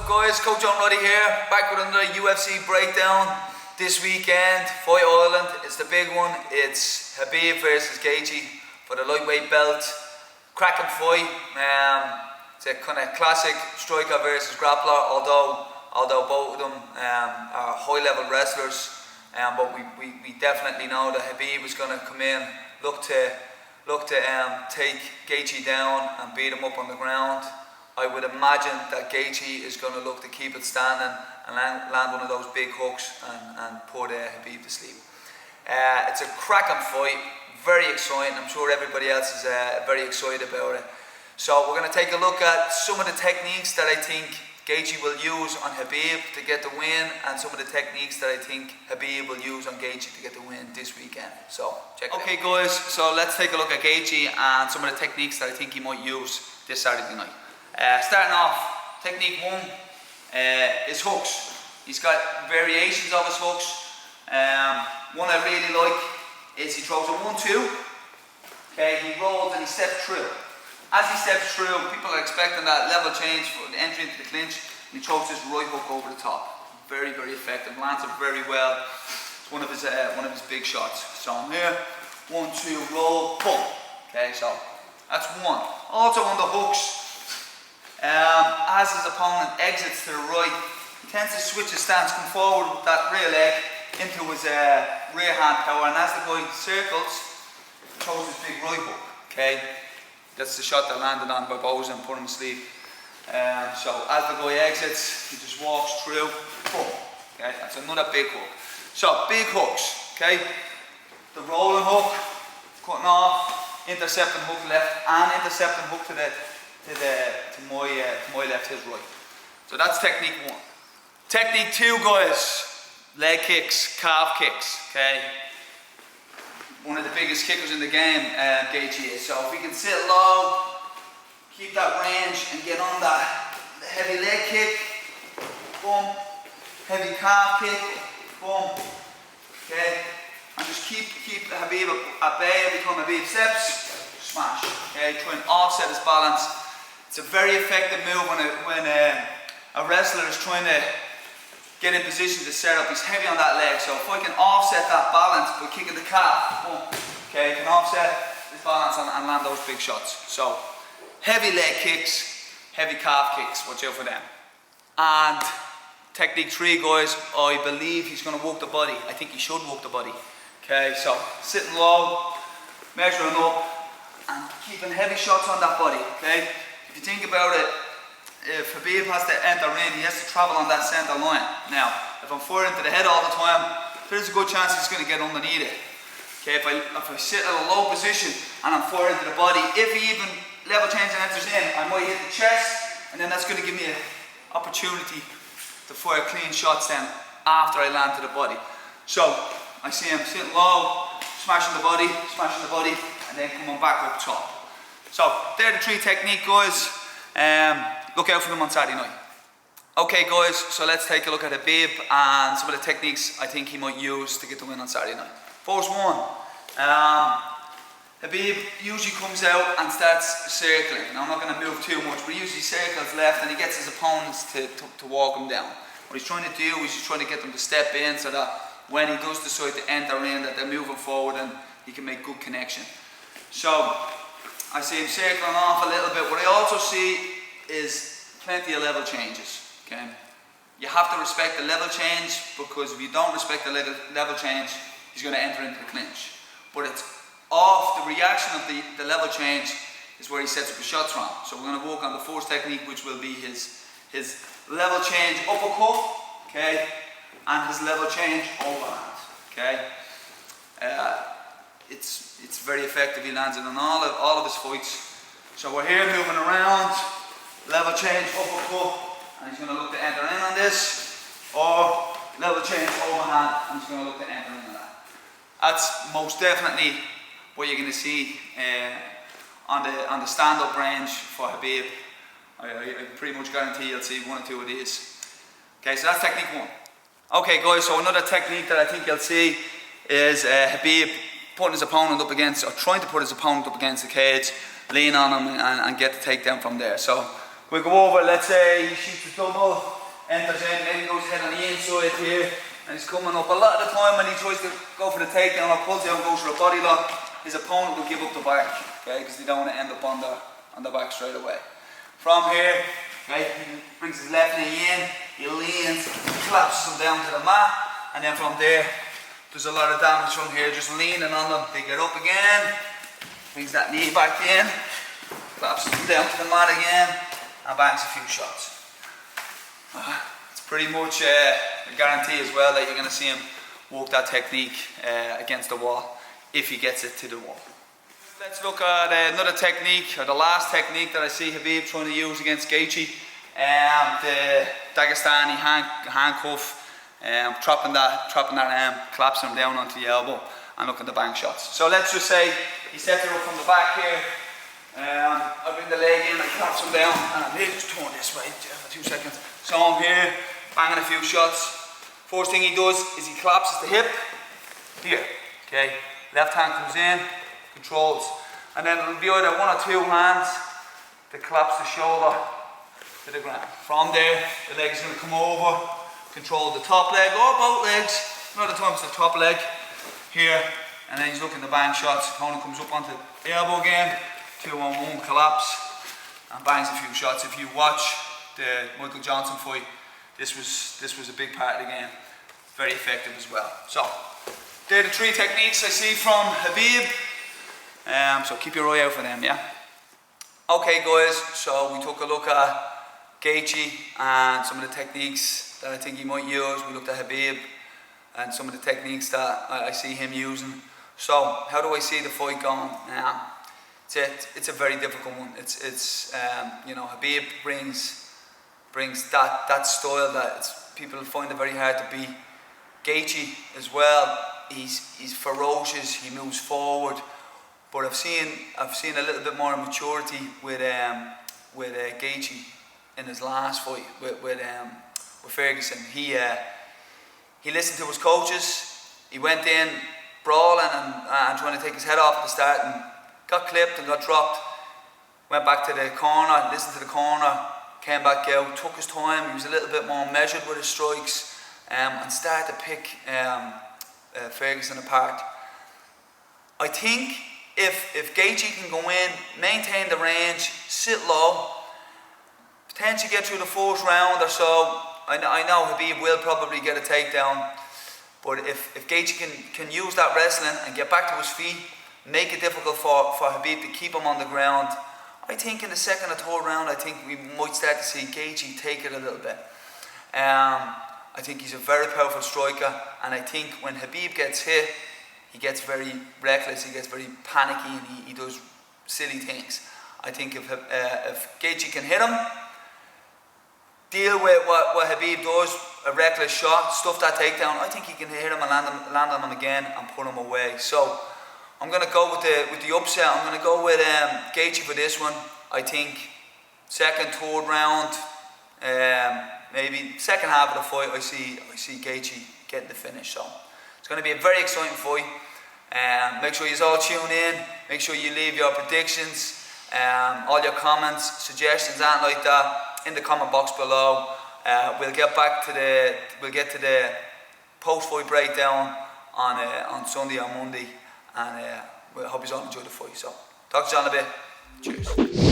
guys? Coach Roddy here, back with another UFC breakdown. This weekend, Fight Island, it's the big one. It's Habib versus Keiji for the lightweight belt. Cracking fight. It's a kind of classic striker versus grappler, although both of them are high-level wrestlers. But we definitely know that Habib is going to come in, look to take Gaethje down and beat him up on the ground. I would imagine that Gaethje is going to look to keep it standing and land one of those big hooks and put Habib to sleep. It's a cracking fight, very exciting. I'm sure everybody else is very excited about it. So we're going to take a look at some of the techniques that I think Gaethje will use on Habib to get the win, and some of the techniques that I think Habib will use on Gaethje to get the win this weekend. So check it out. Okay guys, so let's take a look at Gaethje and some of the techniques that I think he might use this Saturday night. Starting off, technique one is hooks. He's got variations of his hooks. One I really like is he throws a 1-2. Okay, he rolls and he steps through. As he steps through, people are expecting that level change for the entry into the clinch, and he throws this right hook over the top. Very, very effective. Lands it very well. It's one of his big shots. So I'm here, 1-2, roll, boom. Okay, so that's one. Also on the hooks, as his opponent exits to the right, he tends to switch his stance, come forward with that rear leg into his rear hand power, and as the guy circles, he throws his big right hook. Okay, that's the shot that landed on Barboza and put him to sleep. So as the guy exits, he just walks through, boom. Okay, that's another big hook. So big hooks. Okay, the rolling hook, cutting off, intercepting hook left, and intercepting hook to my left, his right. So that's technique one. Technique two, guys, leg kicks, calf kicks. Okay, one of the biggest kickers in the game, Gaethje is. So if we can sit low, keep that range, and get on that heavy leg kick, boom, heavy calf kick, boom. Okay, and just keep Habib at bay every time Habib steps, smash. Okay, try and offset his balance. It's a very effective move when a wrestler is trying to get in position to set up. He's heavy on that leg, so if I can offset that balance by kicking the calf, boom, okay, I can offset this balance and land those big shots. So heavy leg kicks, heavy calf kicks, watch out for them. And technique three, guys, I believe he's going to work the body. I think he should work the body. Okay, so sitting low, measuring up, and keeping heavy shots on that body. Okay, if you think about it, if Habib has to enter in, he has to travel on that centre line. Now, if I'm firing to the head all the time, there's a good chance he's going to get underneath it. Okay, if I sit at a low position and I'm firing to the body, if he even level change and enters in, I might hit the chest, and then that's going to give me an opportunity to fire clean shots then after I land to the body. So I see him sitting low, smashing the body, and then coming back up top. So they're the three technique, guys. Look out for them on Saturday night. Okay guys, so let's take a look at Habib and some of the techniques I think he might use to get the win on Saturday night. First one, Habib usually comes out and starts circling. Now I'm not going to move too much, but he usually circles left and he gets his opponents to walk him down. What he's trying to do is he's trying to get them to step in so that when he does decide to enter in, that they're moving forward and he can make good connection. So I see him circling off a little bit. What I also see is plenty of level changes. Okay, you have to respect the level change, because if you don't respect the level change, he's going to enter into the clinch. But it's off the reaction of the level change is where he sets up his shots from. So we're going to work on the first technique, which will be his level change uppercut, okay, and his level change overhand. Okay, it's very effective. He lands it on all of his fights. So we're here moving around, level change uppercut, and he's going to look to enter in on this, or level change overhand, and he's going to look to enter in on that. That's most definitely what you're going to see on the stand-up range for Habib. I pretty much guarantee you'll see one or two of these. Okay, so that's technique one. Okay guys, so another technique that I think you'll see is Habib putting his opponent up against, or trying to put his opponent up against the cage, lean on him and get the takedown from there. So we'll go over, let's say he shoots a double, enters in, maybe goes head on the inside here, and he's coming up. A lot of the time when he tries to go for the takedown or pulls out and goes for a body lock, his opponent will give up the back, okay, because they don't want to end up on the back straight away. From here, okay, he brings his left knee in, he leans, collapses him down to the mat, and then from there, there's a lot of damage from here, just leaning on them. They get up again, brings that knee back in, collapses him down to the mat again, and bangs a few shots. It's pretty much a guarantee as well that you're going to see him work that technique against the wall if he gets it to the wall. Let's look at another technique, or the last technique that I see Habib trying to use against Gaethje. The Dagestani handcuff, trapping that arm, collapsing him down onto the elbow, and looking to bank shots. So let's just say he sets it up from the back here. I bring the leg in, I collapse him down, and he'll just turn this way for 2 seconds. So I'm here, banging a few shots. First thing he does is he collapses the hip here. Okay, left hand comes in, controls, and then it'll be either 1 or 2 hands to collapse the shoulder to the ground. From there, the leg is going to come over, control the top leg or both legs. A lot of times the top leg here, and then he's looking to bang shots. Opponent comes up onto the elbow again, 2-on-1 collapse, and bangs a few shots. If you watch the Michael Johnson fight, this was a big part of the game. Very effective as well. So they're the 3 techniques I see from Habib. So keep your eye out for them, yeah? Okay guys, so we took a look at Gaethje and some of the techniques that I think he might use. We looked at Habib and some of the techniques that I see him using. So how do I see the fight going? It's a very difficult one. It's you know, Habib brings that style that people find it very hard to beat. Gaethje as well, he's ferocious, he moves forward, but I've seen a little bit more maturity with Gaethje in his last fight with Ferguson. He listened to his coaches. He went in brawling and trying to take his head off at the start, and got clipped and got dropped. Went back to the corner, listened to the corner, came back out, took his time. He was a little bit more measured with his strikes, and started to pick Ferguson apart. I think if Gaethje can go in, maintain the range, sit low, potentially get through the 4th round or so, I know Habib will probably get a takedown, but if Gaethje can use that wrestling and get back to his feet, make it difficult for Habib to keep him on the ground, I think in the 2nd or 3rd round, I think we might start to see Gaethje take it a little bit. I think he's a very powerful striker, and I think when Habib gets hit, he gets very reckless, he gets very panicky, and he does silly things. I think if Gaethje can hit him, deal with what Habib does, a reckless shot, stuff that takedown, I think he can hit him and land on him again and put him away. So I'm going to go with the upset. I'm going to go with Gaethje for this one. I think 2nd, 3rd round, maybe 2nd half of the fight, I see Gaethje getting the finish. So it's going to be a very exciting fight. Make sure you all tune in. Make sure you leave your predictions, all your comments, suggestions, and like that in the comment box below. We'll get to the post-fight breakdown on Sunday or Monday. And I hope you all enjoy the fight. So, talk to you in a bit. Cheers.